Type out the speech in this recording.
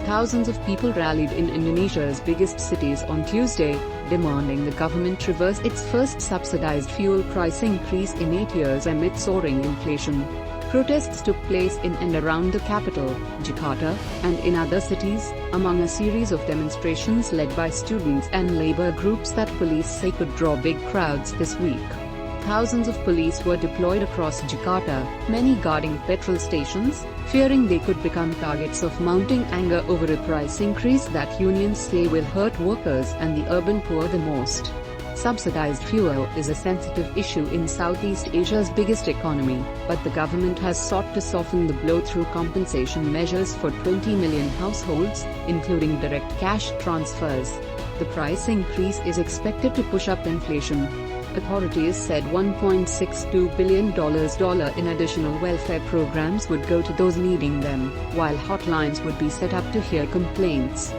Thousands of people rallied in Indonesia's biggest cities on Tuesday, demanding the government reverse its first subsidized fuel price increase in 8 years amid soaring inflation. Protests took place in and around the capital, Jakarta, and in other cities, among a series of demonstrations led by students and labor groups that police say could draw big crowds this week. Thousands of police were deployed across Jakarta, many guarding petrol stations, fearing they could become targets of mounting anger over a price increase that unions say will hurt workers and the urban poor the most. Subsidized fuel is a sensitive issue in Southeast Asia's biggest economy, but the government has sought to soften the blow through compensation measures for 20 million households, including direct cash transfers. The price increase is expected to push up inflation. Authorities said $1.62 billion in additional welfare programs would go to those needing them, while hotlines would be set up to hear complaints.